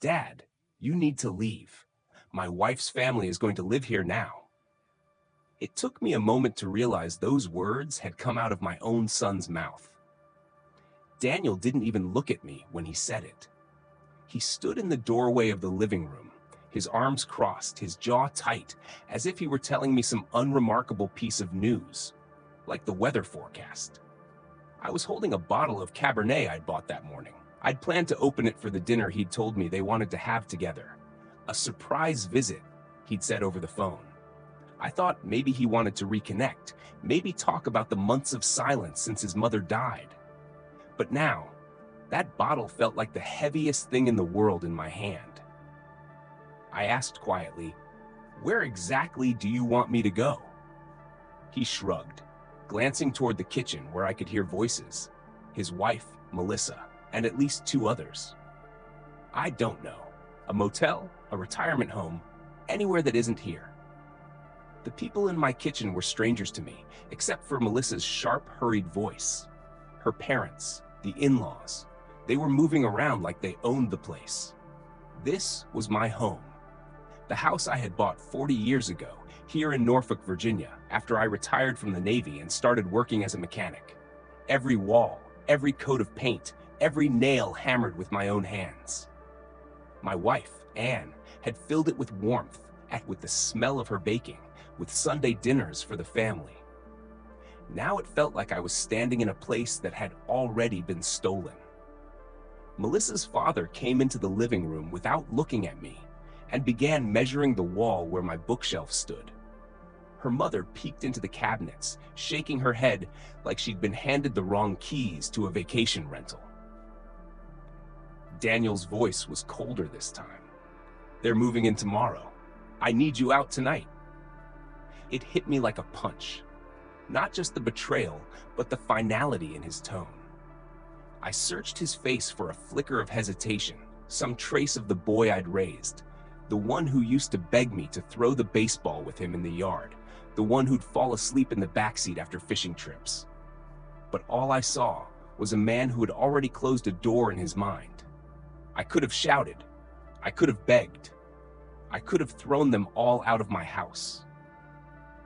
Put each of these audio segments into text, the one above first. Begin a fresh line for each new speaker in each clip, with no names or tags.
"Dad, you need to leave. My wife's family is going to live here now." It took me a moment to realize those words had come out of my own son's mouth. Daniel didn't even look at me when he said it. He stood in the doorway of the living room, his arms crossed, his jaw tight, as if he were telling me some unremarkable piece of news, like the weather forecast. I was holding a bottle of Cabernet I'd bought that morning. I'd planned to open it for the dinner he'd told me they wanted to have together. A surprise visit, he'd said over the phone. I thought maybe he wanted to reconnect, maybe talk about the months of silence since his mother died. But now, that bottle felt like the heaviest thing in the world in my hand. I asked quietly, "Where exactly do you want me to go?" He shrugged, glancing toward the kitchen where I could hear voices, his wife, Melissa, and at least 2 others. "I don't know. A motel, a retirement home, anywhere that isn't here." The people in my kitchen were strangers to me, except for Melissa's sharp, hurried voice. Her parents, the in-laws, they were moving around like they owned the place. This was my home. The house I had bought 40 years ago, here in Norfolk, Virginia, after I retired from the Navy and started working as a mechanic. Every wall, every coat of paint, every nail hammered with my own hands. My wife, Anne, had filled it with warmth, with the smell of her baking, with Sunday dinners for the family. Now it felt like I was standing in a place that had already been stolen. Melissa's father came into the living room without looking at me and began measuring the wall where my bookshelf stood. Her mother peeked into the cabinets, shaking her head like she'd been handed the wrong keys to a vacation rental. Daniel's voice was colder this time. "They're moving in tomorrow. I need you out tonight." It hit me like a punch. Not just the betrayal, but the finality in his tone. I searched his face for a flicker of hesitation, some trace of the boy I'd raised, the one who used to beg me to throw the baseball with him in the yard, the one who'd fall asleep in the backseat after fishing trips. But all I saw was a man who had already closed a door in his mind. I could have shouted. I could have begged. I could have thrown them all out of my house.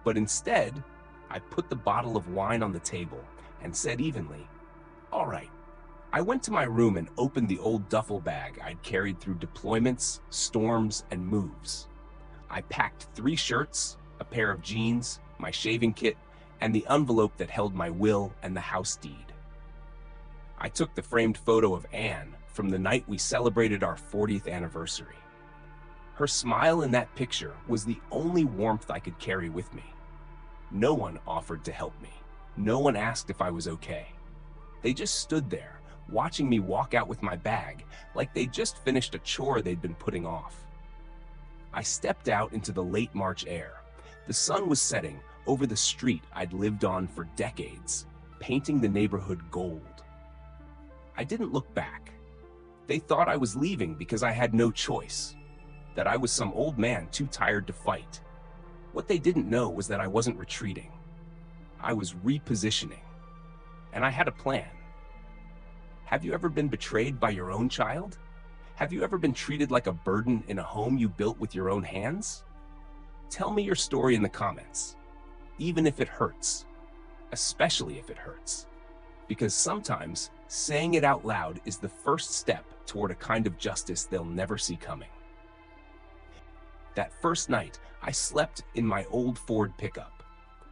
But instead, I put the bottle of wine on the table and said evenly, "All right." I went to my room and opened the old duffel bag I'd carried through deployments, storms, and moves. I packed 3 shirts, a pair of jeans, my shaving kit, and the envelope that held my will and the house deed. I took the framed photo of Anne from the night we celebrated our 40th anniversary. Her smile in that picture was the only warmth I could carry with me. No one offered to help me. No one asked if I was okay. They just stood there, watching me walk out with my bag, like they'd just finished a chore they'd been putting off. I stepped out into the late March air. The sun was setting over the street I'd lived on for decades, painting the neighborhood gold. I didn't look back. They thought I was leaving because I had no choice, that I was some old man too tired to fight. What they didn't know was that I wasn't retreating. I was repositioning, and I had a plan. Have you ever been betrayed by your own child? Have you ever been treated like a burden in a home you built with your own hands? Tell me your story in the comments, even if it hurts, especially if it hurts, because sometimes saying it out loud is the first step toward a kind of justice they'll never see coming. That first night, I slept in my old Ford pickup.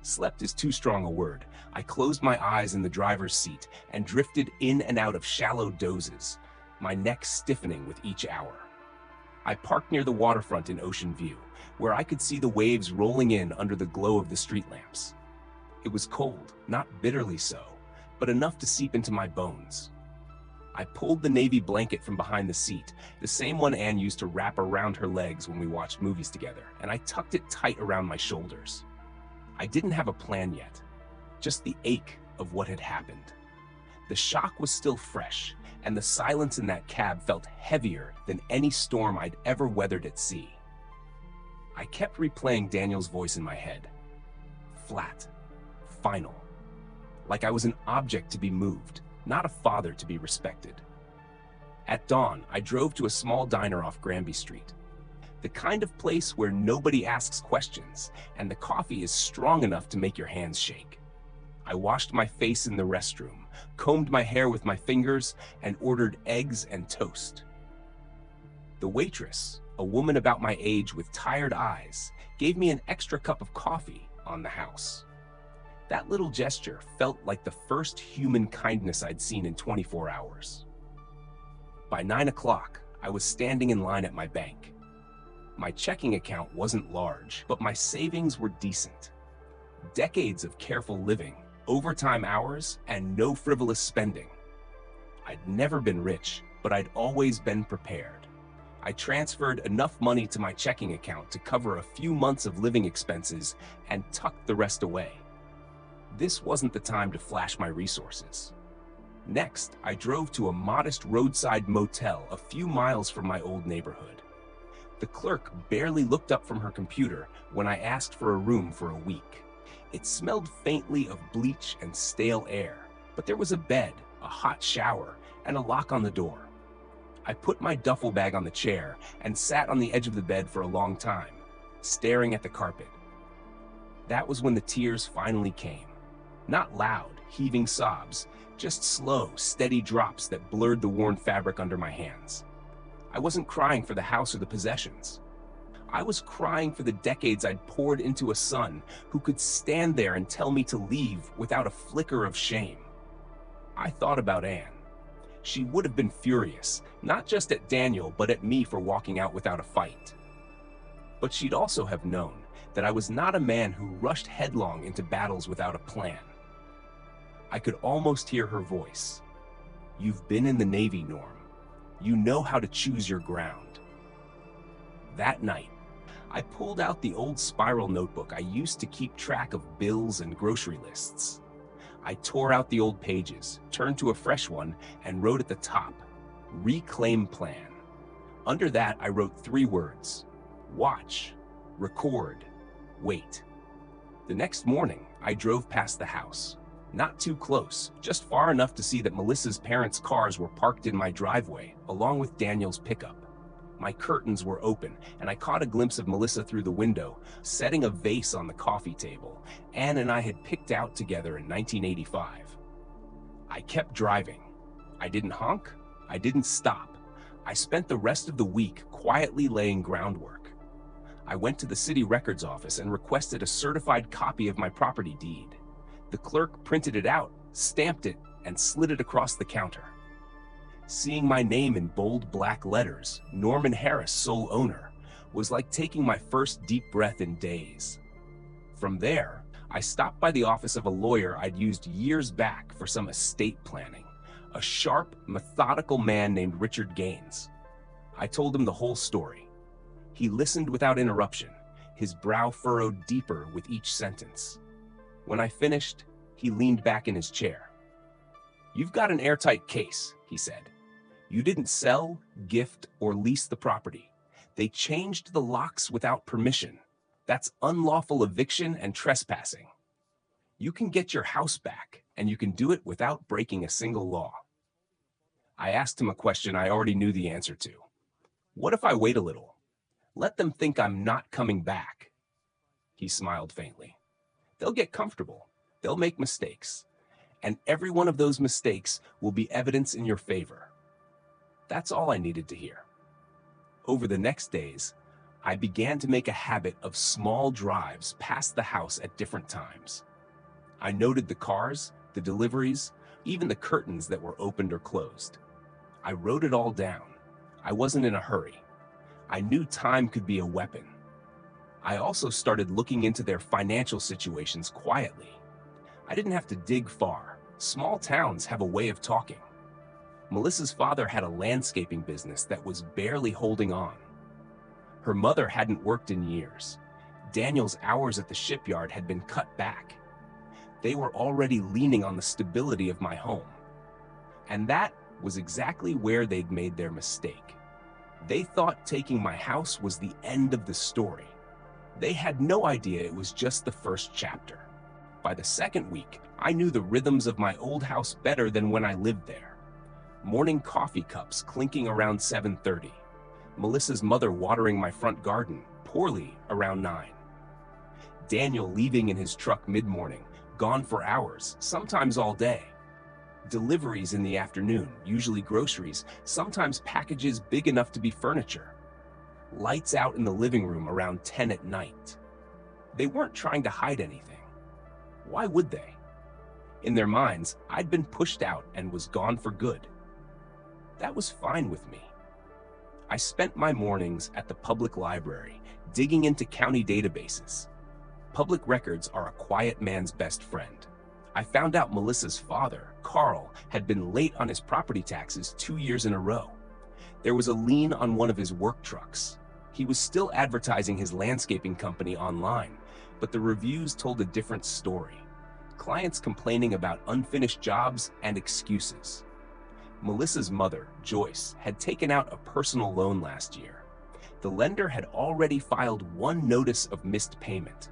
Slept is too strong a word. I closed my eyes in the driver's seat and drifted in and out of shallow dozes, my neck stiffening with each hour. I parked near the waterfront in Ocean View, where I could see the waves rolling in under the glow of the street lamps. It was cold, not bitterly so, but enough to seep into my bones. I pulled the navy blanket from behind the seat, the same one Anne used to wrap around her legs when we watched movies together, and I tucked it tight around my shoulders. I didn't have a plan yet, just the ache of what had happened. The shock was still fresh, and the silence in that cab felt heavier than any storm I'd ever weathered at sea. I kept replaying Daniel's voice in my head. Flat, final, like I was an object to be moved, not a father to be respected. At dawn, I drove to a small diner off Granby Street. The kind of place where nobody asks questions, and the coffee is strong enough to make your hands shake. I washed my face in the restroom, combed my hair with my fingers, and ordered eggs and toast. The waitress, a woman about my age with tired eyes, gave me an extra cup of coffee on the house. That little gesture felt like the first human kindness I'd seen in 24 hours. By 9 o'clock, I was standing in line at my bank. My checking account wasn't large, but my savings were decent. Decades of careful living, overtime hours, and no frivolous spending. I'd never been rich, but I'd always been prepared. I transferred enough money to my checking account to cover a few months of living expenses and tucked the rest away. This wasn't the time to flash my resources. Next, I drove to a modest roadside motel a few miles from my old neighborhood. The clerk barely looked up from her computer when I asked for a room for a week. It smelled faintly of bleach and stale air, but there was a bed, a hot shower, and a lock on the door. I put my duffel bag on the chair and sat on the edge of the bed for a long time, staring at the carpet. That was when the tears finally came. Not loud, heaving sobs, just slow, steady drops that blurred the worn fabric under my hands. I wasn't crying for the house or the possessions. I was crying for the decades I'd poured into a son who could stand there and tell me to leave without a flicker of shame. I thought about Anne. She would have been furious, not just at Daniel, but at me for walking out without a fight. But she'd also have known that I was not a man who rushed headlong into battles without a plan. I could almost hear her voice. "You've been in the Navy, Norm. You know how to choose your ground." That night, I pulled out the old spiral notebook I used to keep track of bills and grocery lists. I tore out the old pages, turned to a fresh one, and wrote at the top, "Reclaim Plan." Under that, I wrote 3 words: watch, record, wait. The next morning, I drove past the house. Not too close, just far enough to see that Melissa's parents' cars were parked in my driveway, along with Daniel's pickup. My curtains were open, and I caught a glimpse of Melissa through the window, setting a vase on the coffee table Anne and I had picked out together in 1985. I kept driving. I didn't honk. I didn't stop. I spent the rest of the week quietly laying groundwork. I went to the city records office and requested a certified copy of my property deed. The clerk printed it out, stamped it, and slid it across the counter. Seeing my name in bold black letters, Norman Harris, sole owner, was like taking my first deep breath in days. From there, I stopped by the office of a lawyer I'd used years back for some estate planning, a sharp, methodical man named Richard Gaines. I told him the whole story. He listened without interruption, his brow furrowed deeper with each sentence. When I finished, he leaned back in his chair. "You've got an airtight case," he said. "You didn't sell, gift, or lease the property. They changed the locks without permission. That's unlawful eviction and trespassing. You can get your house back, and you can do it without breaking a single law." I asked him a question I already knew the answer to. What if I wait a little? Let them think I'm not coming back. He smiled faintly. They'll get comfortable. They'll make mistakes. And every one of those mistakes will be evidence in your favor. That's all I needed to hear. Over the next days, I began to make a habit of small drives past the house at different times. I noted the cars, the deliveries, even the curtains that were opened or closed. I wrote it all down. I wasn't in a hurry. I knew time could be a weapon. I also started looking into their financial situations quietly. I didn't have to dig far. Small towns have a way of talking. Melissa's father had a landscaping business that was barely holding on. Her mother hadn't worked in years. Daniel's hours at the shipyard had been cut back. They were already leaning on the stability of my home. And that was exactly where they'd made their mistake. They thought taking my house was the end of the story. They had no idea it was just the first chapter. By the second week, I knew the rhythms of my old house better than when I lived there. Morning coffee cups clinking around 7:30. Melissa's mother watering my front garden poorly around 9. Daniel leaving in his truck mid-morning, gone for hours, sometimes all day. Deliveries in the afternoon, usually groceries, sometimes packages big enough to be furniture. Lights out in the living room around 10 at night. They weren't trying to hide anything. Why would they? In their minds, I'd been pushed out and was gone for good. That was fine with me. I spent my mornings at the public library, digging into county databases. Public records are a quiet man's best friend. I found out Melissa's father, Carl, had been late on his property taxes 2 years in a row. There was a lien on one of his work trucks. He was still advertising his landscaping company online, but the reviews told a different story. Clients complaining about unfinished jobs and excuses. Melissa's mother, Joyce, had taken out a personal loan last year. The lender had already filed one notice of missed payment.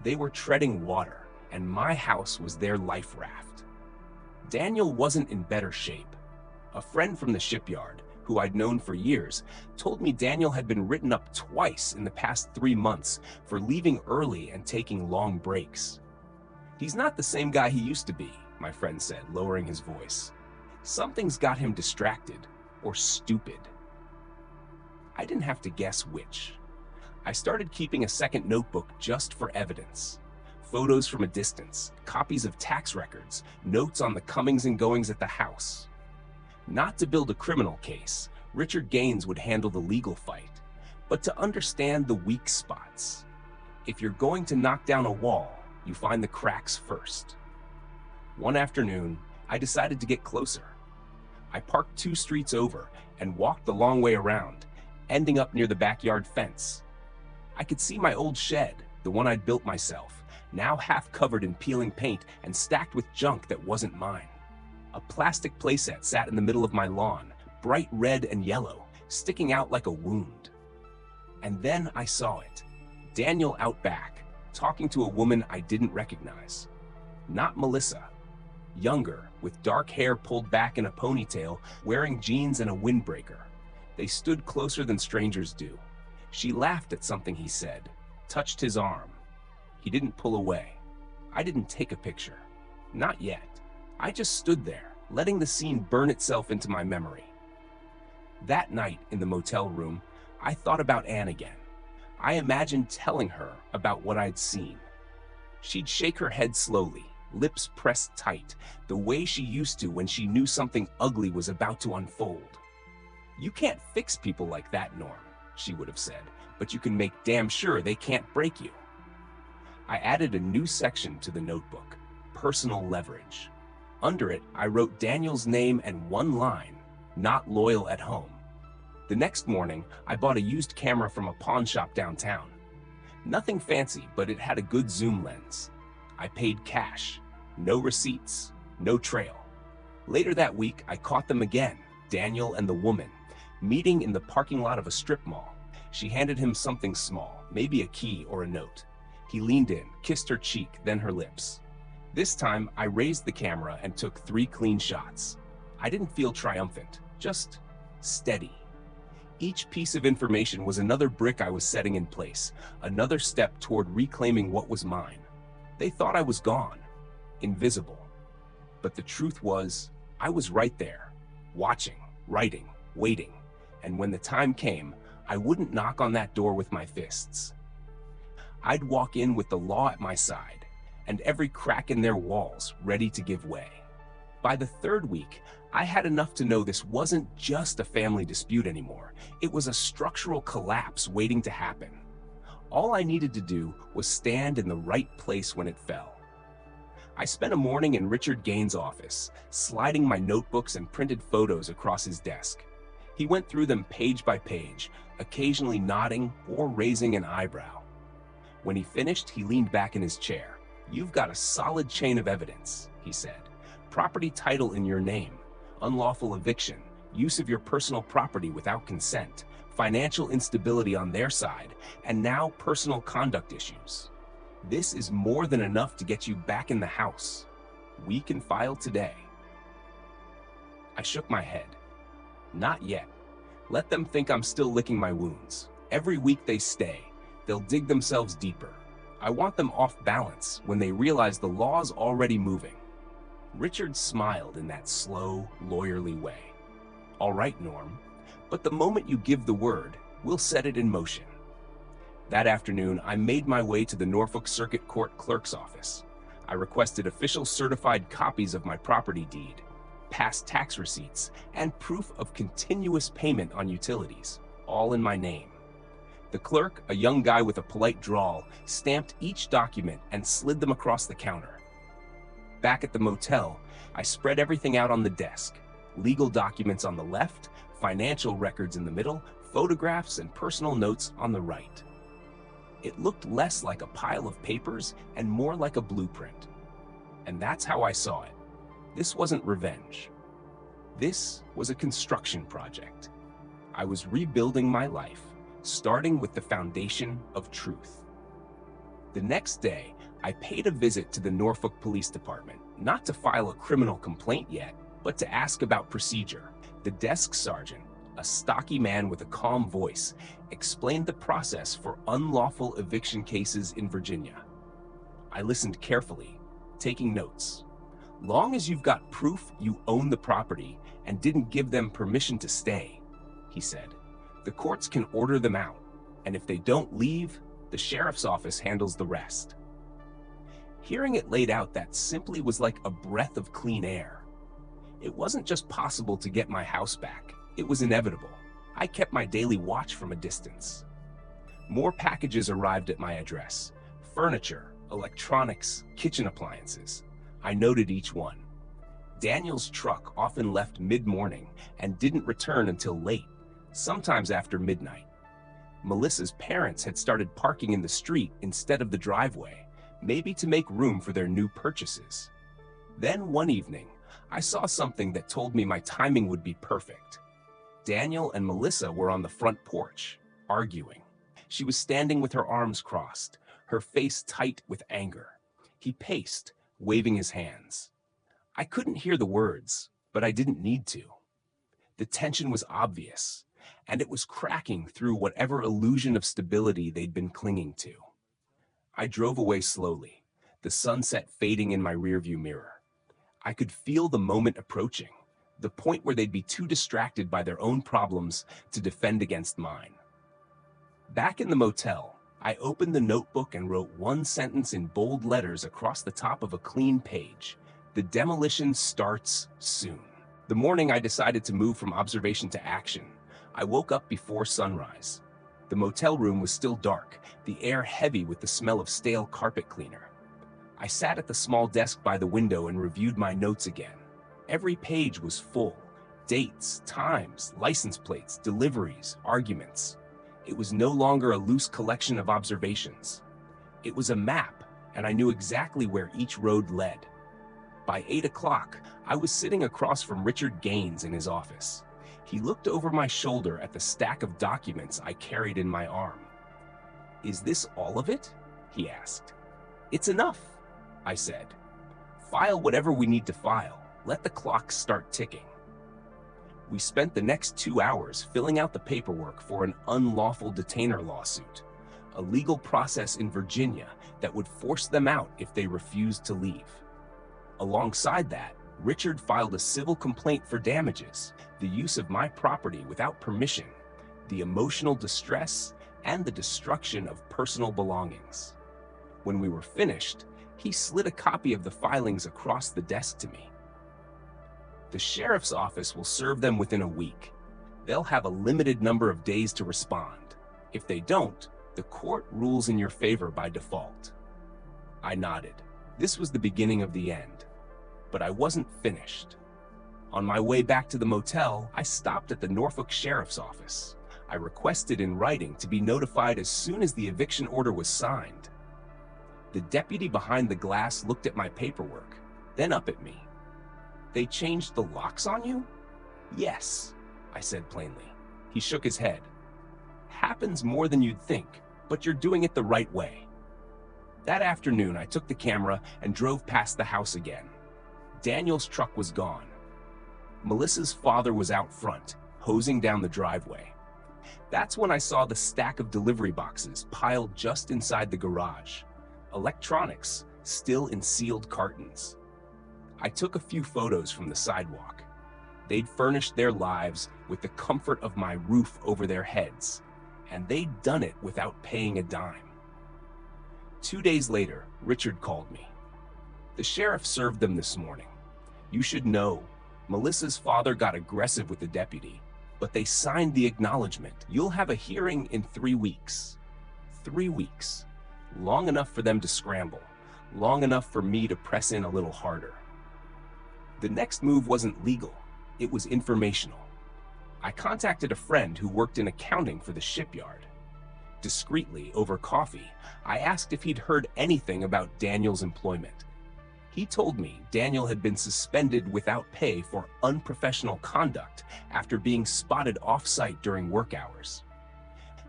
They were treading water, and my house was their life raft. Daniel wasn't in better shape. A friend from the shipyard, who I'd known for years, told me Daniel had been written up twice in the past 3 months for leaving early and taking long breaks. "He's not the same guy he used to be," my friend said, lowering his voice. "Something's got him distracted or stupid." I didn't have to guess which. I started keeping a second notebook just for evidence. Photos from a distance, copies of tax records, notes on the comings and goings at the house. Not to build a criminal case, Richard Gaines would handle the legal fight, but to understand the weak spots. If you're going to knock down a wall, you find the cracks first. One afternoon, I decided to get closer. I parked 2 streets over and walked the long way around, ending up near the backyard fence. I could see my old shed, the one I'd built myself, now half covered in peeling paint and stacked with junk that wasn't mine. A plastic playset sat in the middle of my lawn, bright red and yellow, sticking out like a wound. And then I saw it. Daniel out back, talking to a woman I didn't recognize. Not Melissa. Younger, with dark hair pulled back in a ponytail, wearing jeans and a windbreaker. They stood closer than strangers do. She laughed at something he said, touched his arm. He didn't pull away. I didn't take a picture. Not yet. I just stood there, letting the scene burn itself into my memory. That night in the motel room, I thought about Anne again. I imagined telling her about what I'd seen. She'd shake her head slowly, lips pressed tight, the way she used to when she knew something ugly was about to unfold. "You can't fix people like that, Norm," she would have said, "but you can make damn sure they can't break you." I added a new section to the notebook, personal leverage. Under it, I wrote Daniel's name and one line, "Not loyal at home." The next morning, I bought a used camera from a pawn shop downtown. Nothing fancy, but it had a good zoom lens. I paid cash, no receipts, no trail. Later that week, I caught them again, Daniel and the woman, meeting in the parking lot of a strip mall. She handed him something small, maybe a key or a note. He leaned in, kissed her cheek, then her lips. This time, I raised the camera and took 3 clean shots. I didn't feel triumphant, just steady. Each piece of information was another brick I was setting in place, another step toward reclaiming what was mine. They thought I was gone, invisible. But the truth was, I was right there, watching, writing, waiting. And when the time came, I wouldn't knock on that door with my fists. I'd walk in with the law at my side, and every crack in their walls ready to give way. By the 3rd week, I had enough to know this wasn't just a family dispute anymore. It was a structural collapse waiting to happen. All I needed to do was stand in the right place when it fell. I spent a morning in Richard Gaines' office, sliding my notebooks and printed photos across his desk. He went through them page by page, occasionally nodding or raising an eyebrow. When he finished, he leaned back in his chair. "You've got a solid chain of evidence," he said. "Property title in your name, unlawful eviction, use of your personal property without consent, financial instability on their side, and now personal conduct issues. This is more than enough to get you back in the house. We can file today." I shook my head. Not yet. Let them think I'm still licking my wounds. Every week they stay, they'll dig themselves deeper. I want them off balance when they realize the law's already moving. Richard smiled in that slow, lawyerly way. All right, Norm, but the moment you give the word, we'll set it in motion. That afternoon, I made my way to the Norfolk Circuit Court clerk's office. I requested official certified copies of my property deed, past tax receipts, and proof of continuous payment on utilities, all in my name. The clerk, a young guy with a polite drawl, stamped each document and slid them across the counter. Back at the motel, I spread everything out on the desk. Legal documents on the left, financial records in the middle, photographs and personal notes on the right. It looked less like a pile of papers and more like a blueprint. And that's how I saw it. This wasn't revenge. This was a construction project. I was rebuilding my life, starting with the foundation of truth. The next day, I paid a visit to the Norfolk Police Department, not to file a criminal complaint yet, but to ask about procedure. The desk sergeant, a stocky man with a calm voice, explained the process for unlawful eviction cases in Virginia. I listened carefully, taking notes. Long as you've got proof you own the property and didn't give them permission to stay, he said, the courts can order them out, and if they don't leave, the sheriff's office handles the rest. Hearing it laid out, that simply was like a breath of clean air. It wasn't just possible to get my house back. It was inevitable. I kept my daily watch from a distance. More packages arrived at my address. Furniture, electronics, kitchen appliances. I noted each one. Daniel's truck often left mid-morning and didn't return until late, sometimes after midnight. Melissa's parents had started parking in the street instead of the driveway, maybe to make room for their new purchases. Then one evening, I saw something that told me my timing would be perfect. Daniel and Melissa were on the front porch, arguing. She was standing with her arms crossed, her face tight with anger. He paced, waving his hands. I couldn't hear the words, but I didn't need to. The tension was obvious, and it was cracking through whatever illusion of stability they'd been clinging to. I drove away slowly, the sunset fading in my rearview mirror. I could feel the moment approaching, the point where they'd be too distracted by their own problems to defend against mine. Back in the motel, I opened the notebook and wrote one sentence in bold letters across the top of a clean page. The demolition starts soon. The morning I decided to move from observation to action, I woke up before sunrise. The motel room was still dark, the air heavy with the smell of stale carpet cleaner. I sat at the small desk by the window and reviewed my notes again. Every page was full. Dates, times, license plates, deliveries, arguments. It was no longer a loose collection of observations. It was a map, and I knew exactly where each road led. By 8 o'clock, I was sitting across from Richard Gaines in his office. He looked over my shoulder at the stack of documents I carried in my arm. "Is this all of it?" he asked. "It's enough," I said. "File whatever we need to file. Let the clock start ticking." We spent the next 2 hours filling out the paperwork for an unlawful detainer lawsuit, a legal process in Virginia that would force them out if they refused to leave. Alongside that, Richard filed a civil complaint for damages, the use of my property without permission, the emotional distress, and the destruction of personal belongings. When we were finished, he slid a copy of the filings across the desk to me. "The sheriff's office will serve them within a week. They'll have a limited number of days to respond. If they don't, the court rules in your favor by default." I nodded. This was the beginning of the end. But I wasn't finished. On my way back to the motel, I stopped at the Norfolk Sheriff's Office. I requested in writing to be notified as soon as the eviction order was signed. The deputy behind the glass looked at my paperwork, then up at me. "They changed the locks on you?" "Yes," I said plainly. He shook his head. "Happens more than you'd think, but you're doing it the right way." That afternoon, I took the camera and drove past the house again. Daniel's truck was gone. Melissa's father was out front, hosing down the driveway. That's when I saw the stack of delivery boxes piled just inside the garage. Electronics, still in sealed cartons. I took a few photos from the sidewalk. They'd furnished their lives with the comfort of my roof over their heads, and they'd done it without paying a dime. 2 days later, Richard called me. The sheriff served them this morning. You should know, Melissa's father got aggressive with the deputy, but they signed the acknowledgement. You'll have a hearing in 3 weeks. 3 weeks. Long enough for them to scramble. Long enough for me to press in a little harder. The next move wasn't legal. It was informational. I contacted a friend who worked in accounting for the shipyard. Discreetly, over coffee, I asked if he'd heard anything about Daniel's employment. He told me Daniel had been suspended without pay for unprofessional conduct after being spotted off-site during work hours.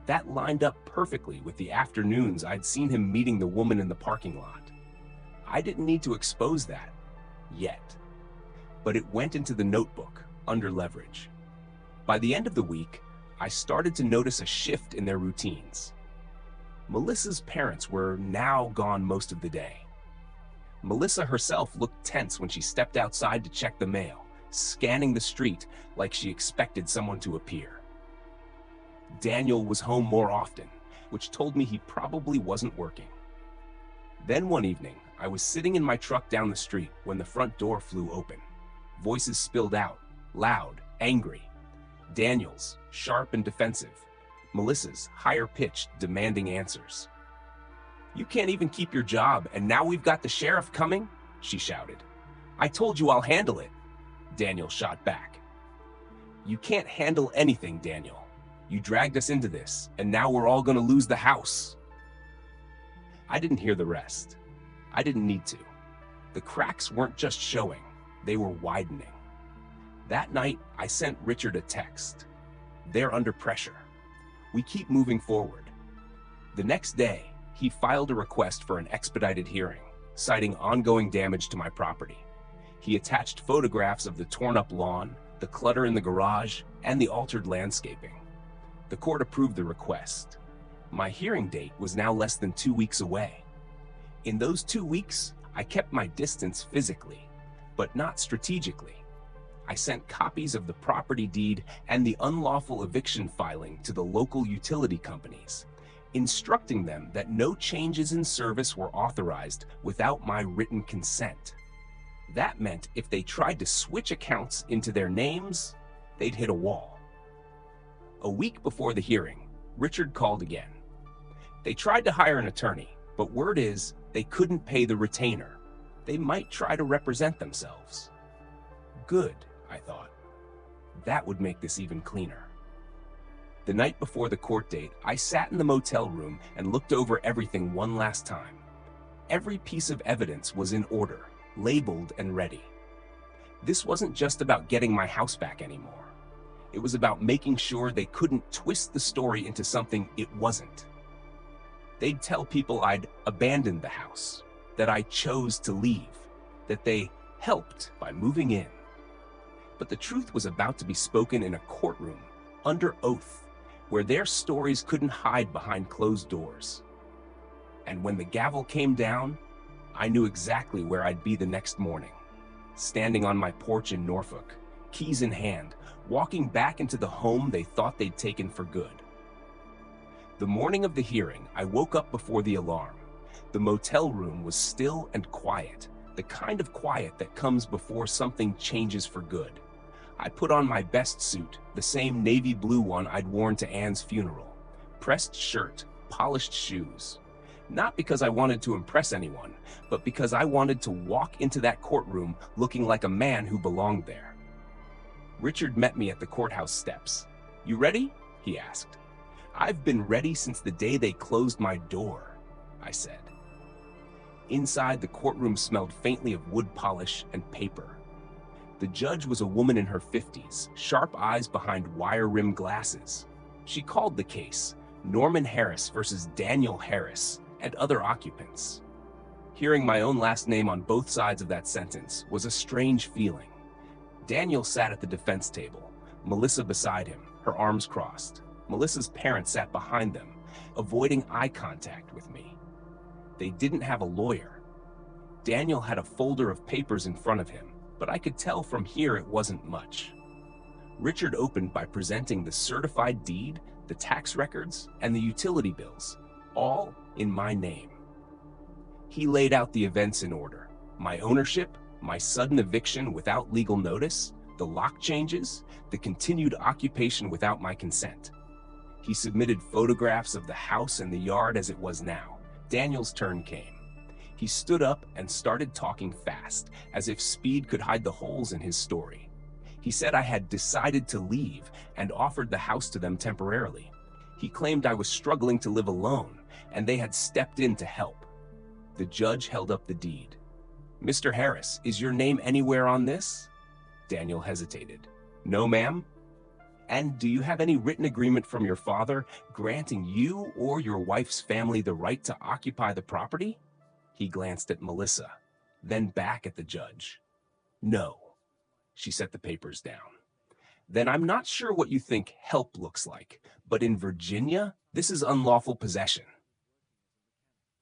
That lined up perfectly with the afternoons I'd seen him meeting the woman in the parking lot. I didn't need to expose that, yet. But it went into the notebook, under leverage. By the end of the week, I started to notice a shift in their routines. Melissa's parents were now gone most of the day. Melissa herself looked tense when she stepped outside to check the mail, scanning the street like she expected someone to appear. Daniel was home more often, which told me he probably wasn't working. Then one evening, I was sitting in my truck down the street when the front door flew open. Voices spilled out, loud, angry. Daniel's, sharp and defensive. Melissa's, higher-pitched, demanding answers. "You can't even keep your job, and now we've got the sheriff coming?" she shouted. "I told you I'll handle it," Daniel shot back. "You can't handle anything, Daniel. You dragged us into this, and now we're all going to lose the house." I didn't hear the rest. I didn't need to. The cracks weren't just showing, they were widening. That night, I sent Richard a text. "They're under pressure. We keep moving forward." The next day, he filed a request for an expedited hearing, citing ongoing damage to my property. He attached photographs of the torn-up lawn, the clutter in the garage, and the altered landscaping. The court approved the request. My hearing date was now less than 2 weeks away. In those 2 weeks, I kept my distance physically, but not strategically. I sent copies of the property deed and the unlawful eviction filing to the local utility companies, instructing them that no changes in service were authorized without my written consent. That meant if they tried to switch accounts into their names, they'd hit a wall. A week before the hearing, Richard called again. They tried to hire an attorney, but word is they couldn't pay the retainer. They might try to represent themselves. Good, I thought. That would make this even cleaner. The night before the court date, I sat in the motel room and looked over everything one last time. Every piece of evidence was in order, labeled and ready. This wasn't just about getting my house back anymore. It was about making sure they couldn't twist the story into something it wasn't. They'd tell people I'd abandoned the house, that I chose to leave, that they helped by moving in. But the truth was about to be spoken in a courtroom, under oath, where their stories couldn't hide behind closed doors. And when the gavel came down, I knew exactly where I'd be the next morning, standing on my porch in Norfolk, keys in hand, walking back into the home they thought they'd taken for good. The morning of the hearing, I woke up before the alarm. The motel room was still and quiet, the kind of quiet that comes before something changes for good. I put on my best suit, the same navy blue one I'd worn to Anne's funeral. Pressed shirt, polished shoes. Not because I wanted to impress anyone, but because I wanted to walk into that courtroom looking like a man who belonged there. Richard met me at the courthouse steps. "You ready?" he asked. "I've been ready since the day they closed my door," I said. Inside, the courtroom smelled faintly of wood polish and paper. The judge was a woman in her 50s, sharp eyes behind wire-rimmed glasses. She called the case Norman Harris versus Daniel Harris and other occupants. Hearing my own last name on both sides of that sentence was a strange feeling. Daniel sat at the defense table, Melissa beside him, her arms crossed. Melissa's parents sat behind them, avoiding eye contact with me. They didn't have a lawyer. Daniel had a folder of papers in front of him, but I could tell from here it wasn't much. Richard opened by presenting the certified deed, the tax records, and the utility bills, all in my name. He laid out the events in order: my ownership, my sudden eviction without legal notice, the lock changes, the continued occupation without my consent. He submitted photographs of the house and the yard as it was now. Daniel's turn came. He stood up and started talking fast, as if speed could hide the holes in his story. He said I had decided to leave and offered the house to them temporarily. He claimed I was struggling to live alone, and they had stepped in to help. The judge held up the deed. "Mr. Harris, is your name anywhere on this?" Daniel hesitated. "No, ma'am." "And do you have any written agreement from your father granting you or your wife's family the right to occupy the property?" He glanced at Melissa, then back at the judge. "No." She set the papers down. "Then I'm not sure what you think help looks like, but in Virginia, this is unlawful possession."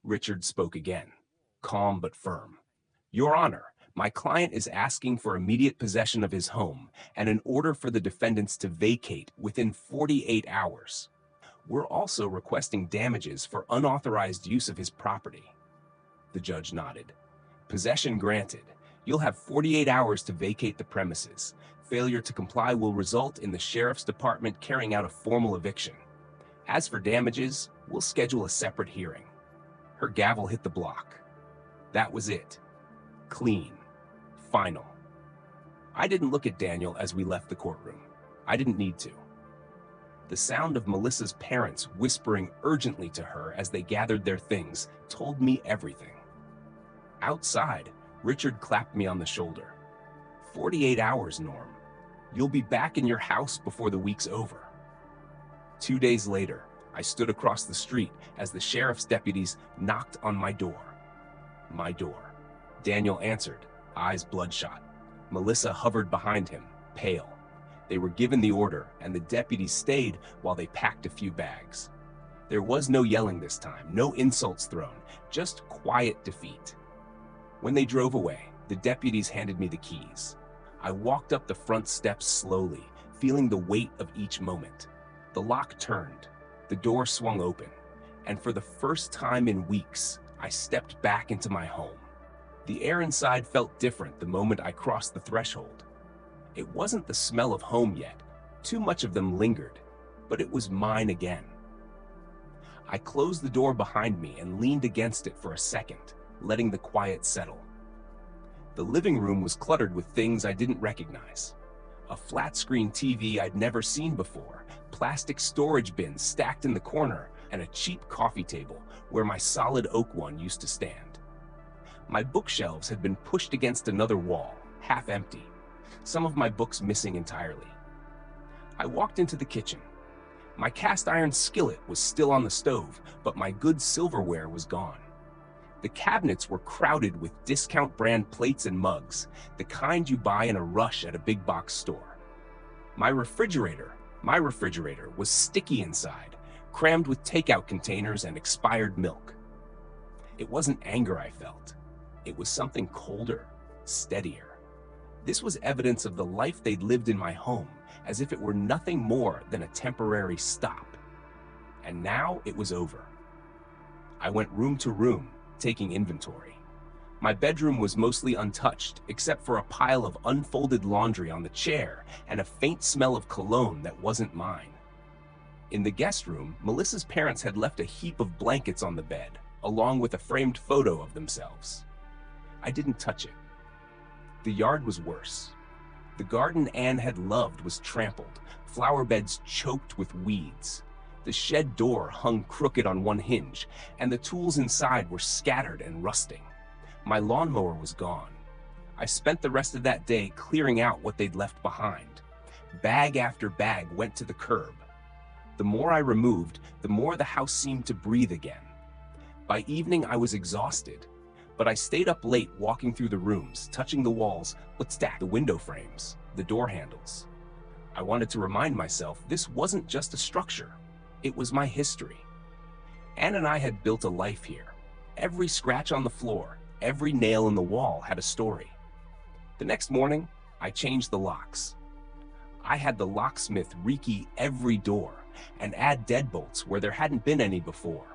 Richard spoke again, calm but firm. "Your Honor, my client is asking for immediate possession of his home and an order for the defendants to vacate within 48 hours. We're also requesting damages for unauthorized use of his property." The judge nodded. "Possession granted. You'll have 48 hours to vacate the premises. Failure to comply will result in the sheriff's department carrying out a formal eviction. As for damages, we'll schedule a separate hearing." Her gavel hit the block. That was it. Clean. Final. I didn't look at Daniel as we left the courtroom. I didn't need to. The sound of Melissa's parents whispering urgently to her as they gathered their things told me everything. Outside, Richard clapped me on the shoulder. 48 hours, Norm. You'll be back in your house before the week's over." 2 days later, I stood across the street as the sheriff's deputies knocked on my door. My door. Daniel answered, eyes bloodshot. Melissa hovered behind him, pale. They were given the order, and the deputies stayed while they packed a few bags. There was no yelling this time, no insults thrown, just quiet defeat. When they drove away, the deputies handed me the keys. I walked up the front steps slowly, feeling the weight of each moment. The lock turned, the door swung open, and for the first time in weeks, I stepped back into my home. The air inside felt different the moment I crossed the threshold. It wasn't the smell of home yet. Too much of them lingered, but it was mine again. I closed the door behind me and leaned against it for a second, letting the quiet settle. The living room was cluttered with things I didn't recognize. A flat-screen TV I'd never seen before, plastic storage bins stacked in the corner, and a cheap coffee table where my solid oak one used to stand. My bookshelves had been pushed against another wall, half empty, some of my books missing entirely. I walked into the kitchen. My cast iron skillet was still on the stove, but my good silverware was gone. The cabinets were crowded with discount brand plates and mugs, the kind you buy in a rush at a big box store. My refrigerator was sticky inside, crammed with takeout containers and expired milk. It wasn't anger I felt. It was something colder, steadier. This was evidence of the life they'd lived in my home, as if it were nothing more than a temporary stop. And now it was over. I went room to room, taking inventory. My bedroom was mostly untouched, except for a pile of unfolded laundry on the chair and a faint smell of cologne that wasn't mine. In the guest room, Melissa's parents had left a heap of blankets on the bed, along with a framed photo of themselves. I didn't touch it. The yard was worse. The garden Anne had loved was trampled, flower beds choked with weeds. The shed door hung crooked on one hinge, and the tools inside were scattered and rusting. My lawnmower was gone. I spent the rest of that day clearing out what they'd left behind. Bag after bag went to the curb. The more I removed, the more the house seemed to breathe again. By evening, I was exhausted. But I stayed up late walking through the rooms, touching the walls, the window frames, the door handles. I wanted to remind myself this wasn't just a structure. It was my history. Anne and I had built a life here. Every scratch on the floor, every nail in the wall had a story. The next morning, I changed the locks. I had the locksmith rekey every door and add deadbolts where there hadn't been any before.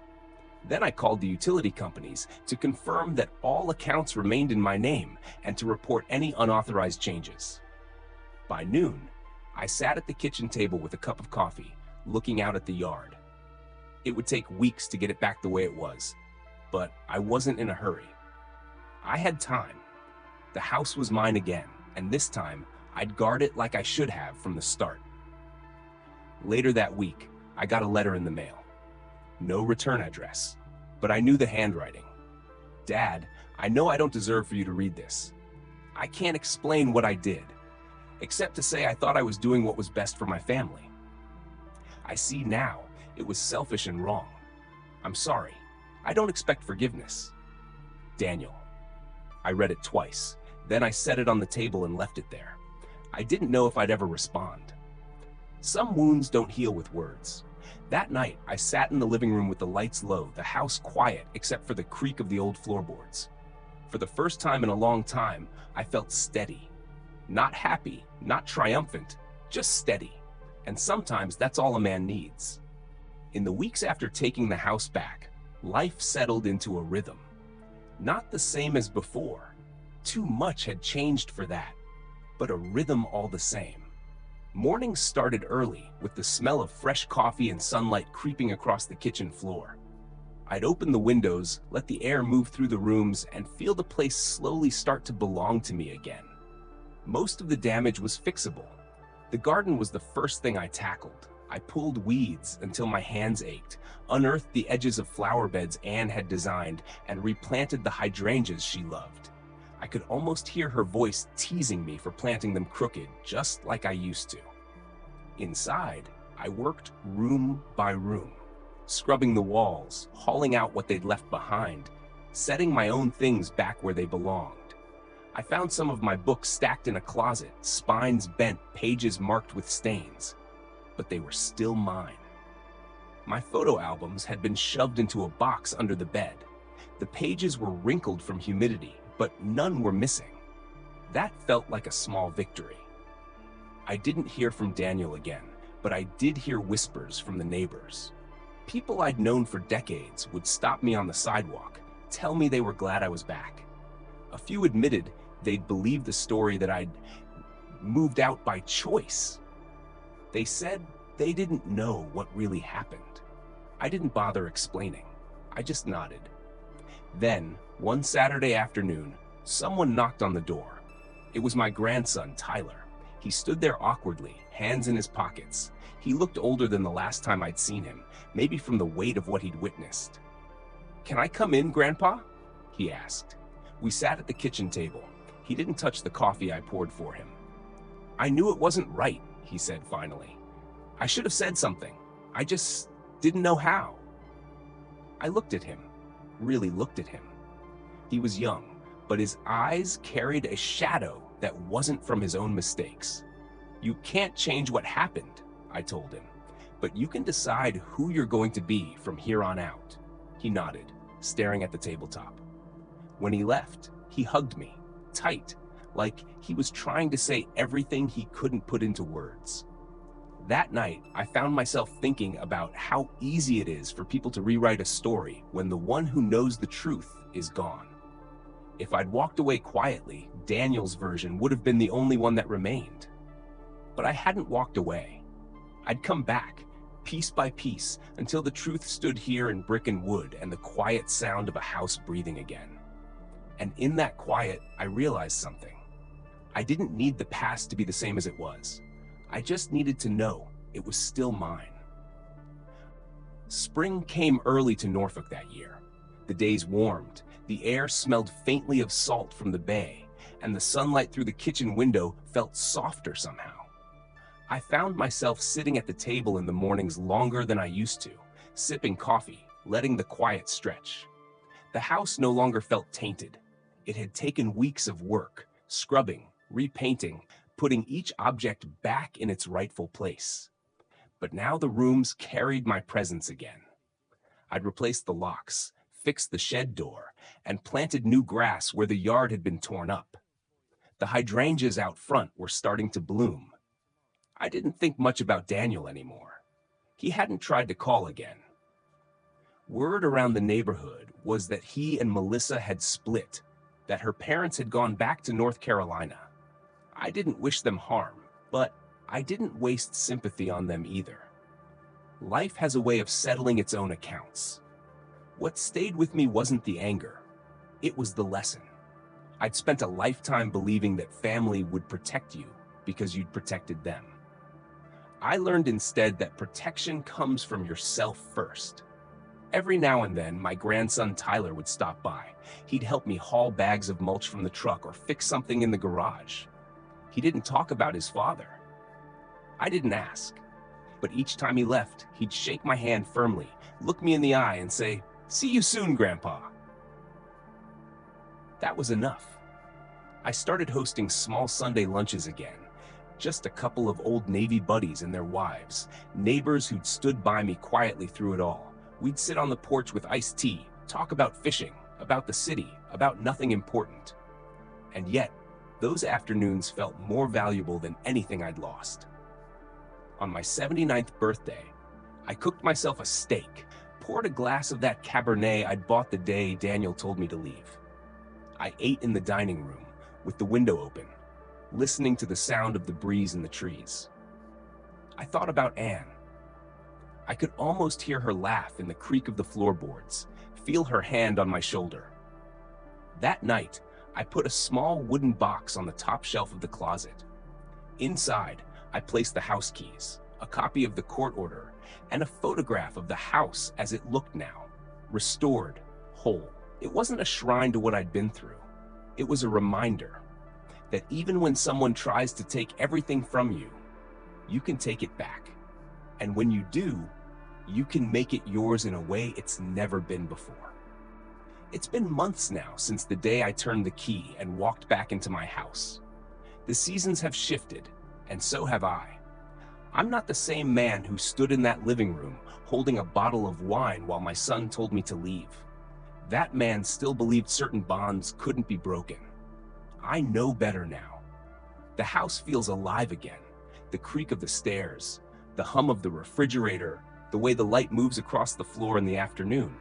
Then I called the utility companies to confirm that all accounts remained in my name and to report any unauthorized changes. By noon, I sat at the kitchen table with a cup of coffee, looking out at the yard. It would take weeks to get it back the way it was, but I wasn't in a hurry. I had time. The house was mine again, and this time, I'd guard it like I should have from the start. Later that week, I got a letter in the mail. No return address, but I knew the handwriting. Dad, I know I don't deserve for you to read this. I can't explain what I did, except to say I thought I was doing what was best for my family. I see now it was selfish and wrong. I'm sorry. I don't expect forgiveness. Daniel. I read it twice. Then I set it on the table and left it there. I didn't know if I'd ever respond. Some wounds don't heal with words. That night, I sat in the living room with the lights low, the house quiet except for the creak of the old floorboards. For the first time in a long time, I felt steady. Not happy, not triumphant, just steady. And sometimes that's all a man needs. In the weeks after taking the house back, life settled into a rhythm. Not the same as before. Too much had changed for that, but a rhythm all the same. Mornings started early, with the smell of fresh coffee and sunlight creeping across the kitchen floor. I'd open the windows, let the air move through the rooms, and feel the place slowly start to belong to me again. Most of the damage was fixable. The garden was the first thing I tackled. I pulled weeds until my hands ached, unearthed the edges of flower beds Anne had designed, and replanted the hydrangeas she loved. I could almost hear her voice teasing me for planting them crooked, just like I used to. Inside, I worked room by room, scrubbing the walls, hauling out what they'd left behind, setting my own things back where they belonged. I found some of my books stacked in a closet, spines bent, pages marked with stains, but they were still mine. My photo albums had been shoved into a box under the bed. The pages were wrinkled from humidity, but none were missing. That felt like a small victory. I didn't hear from Daniel again, but I did hear whispers from the neighbors. People I'd known for decades would stop me on the sidewalk, tell me they were glad I was back. A few admitted they'd believed the story that I'd moved out by choice. They said they didn't know what really happened. I didn't bother explaining. I just nodded. Then, one Saturday afternoon, someone knocked on the door. It was my grandson, Tyler. He stood there awkwardly, hands in his pockets. He looked older than the last time I'd seen him, maybe from the weight of what he'd witnessed. "Can I come in, Grandpa?" he asked. We sat at the kitchen table. He didn't touch the coffee I poured for him. "I knew it wasn't right," he said finally. "I should have said something. I just didn't know how." I looked at him, really looked at him. He was young, but his eyes carried a shadow that wasn't from his own mistakes. "You can't change what happened," I told him, "but you can decide who you're going to be from here on out." He nodded, staring at the tabletop. When he left, he hugged me, tight, like he was trying to say everything he couldn't put into words. That night, I found myself thinking about how easy it is for people to rewrite a story when the one who knows the truth is gone. If I'd walked away quietly, Daniel's version would have been the only one that remained. But I hadn't walked away. I'd come back, piece by piece, until the truth stood here in brick and wood and the quiet sound of a house breathing again. And in that quiet, I realized something. I didn't need the past to be the same as it was. I just needed to know it was still mine. Spring came early to Norfolk that year. The days warmed, the air smelled faintly of salt from the bay, and the sunlight through the kitchen window felt softer somehow. I found myself sitting at the table in the mornings longer than I used to, sipping coffee, letting the quiet stretch. The house no longer felt tainted. It had taken weeks of work, scrubbing, repainting, putting each object back in its rightful place. But now the rooms carried my presence again. I'd replaced the locks, fixed the shed door, and planted new grass where the yard had been torn up. The hydrangeas out front were starting to bloom. I didn't think much about Daniel anymore. He hadn't tried to call again. Word around the neighborhood was that he and Melissa had split, that her parents had gone back to North Carolina. I didn't wish them harm, but I didn't waste sympathy on them either. Life has a way of settling its own accounts. What stayed with me wasn't the anger. It was the lesson. I'd spent a lifetime believing that family would protect you because you'd protected them. I learned instead that protection comes from yourself first. Every now and then, my grandson Tyler would stop by. He'd help me haul bags of mulch from the truck or fix something in the garage. He didn't talk about his father. I didn't ask. But each time he left, he'd shake my hand firmly, look me in the eye, and say, "See you soon, Grandpa." That was enough. I started hosting small Sunday lunches again. Just a couple of old Navy buddies and their wives, neighbors who'd stood by me quietly through it all. We'd sit on the porch with iced tea, talk about fishing, about the city, about nothing important. And yet, those afternoons felt more valuable than anything I'd lost. On my 79th birthday, I cooked myself a steak, poured a glass of that Cabernet I'd bought the day Daniel told me to leave. I ate in the dining room, with the window open, listening to the sound of the breeze in the trees. I thought about Anne. I could almost hear her laugh in the creak of the floorboards, feel her hand on my shoulder. That night, I put a small wooden box on the top shelf of the closet. Inside, I placed the house keys, a copy of the court order, and a photograph of the house as it looked now, restored, whole. It wasn't a shrine to what I'd been through. It was a reminder that even when someone tries to take everything from you, you can take it back. And when you do, you can make it yours in a way it's never been before. It's been months now since the day I turned the key and walked back into my house. The seasons have shifted, and so have I. I'm not the same man who stood in that living room holding a bottle of wine while my son told me to leave. That man still believed certain bonds couldn't be broken. I know better now. The house feels alive again. The creak of the stairs, the hum of the refrigerator, the way the light moves across the floor in the afternoon.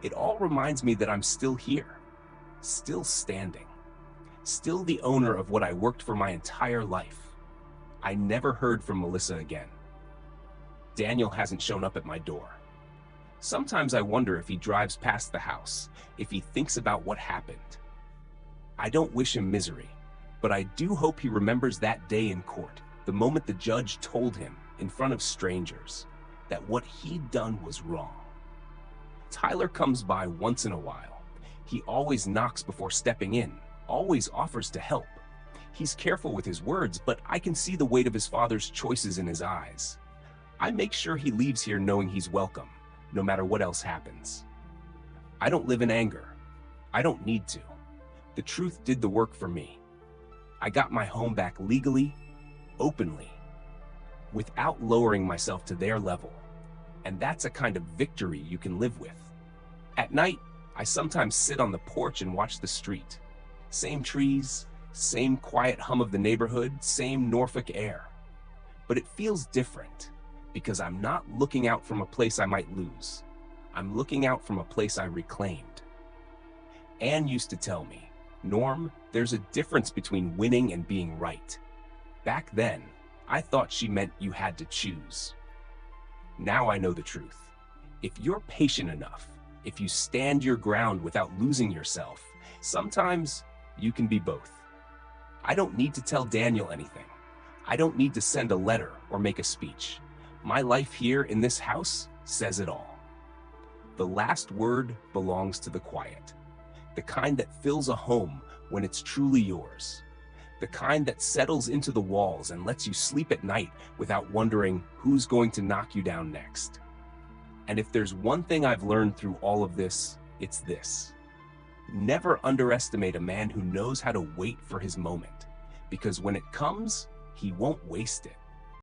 It all reminds me that I'm still here, still standing, still the owner of what I worked for my entire life. I never heard from Melissa again. Daniel hasn't shown up at my door. Sometimes I wonder if he drives past the house, if he thinks about what happened. I don't wish him misery, but I do hope he remembers that day in court, the moment the judge told him, in front of strangers, that what he'd done was wrong. Tyler comes by once in a while. He always knocks before stepping in, always offers to help. He's careful with his words, but I can see the weight of his father's choices in his eyes. I make sure he leaves here knowing he's welcome, no matter what else happens. I don't live in anger. I don't need to. The truth did the work for me. I got my home back legally, openly, without lowering myself to their level. And that's a kind of victory you can live with. At night, I sometimes sit on the porch and watch the street. Same trees, same quiet hum of the neighborhood, same Norfolk air. But it feels different because I'm not looking out from a place I might lose. I'm looking out from a place I reclaimed. Anne used to tell me, "Norm, there's a difference between winning and being right." Back then, I thought she meant you had to choose. Now I know the truth. If you're patient enough, if you stand your ground without losing yourself, sometimes you can be both. I don't need to tell Daniel anything. I don't need to send a letter or make a speech. My life here in this house says it all. The last word belongs to the quiet, the kind that fills a home when it's truly yours, the kind that settles into the walls and lets you sleep at night without wondering who's going to knock you down next. And if there's one thing I've learned through all of this, it's this. Never underestimate a man who knows how to wait for his moment, because when it comes, he won't waste it.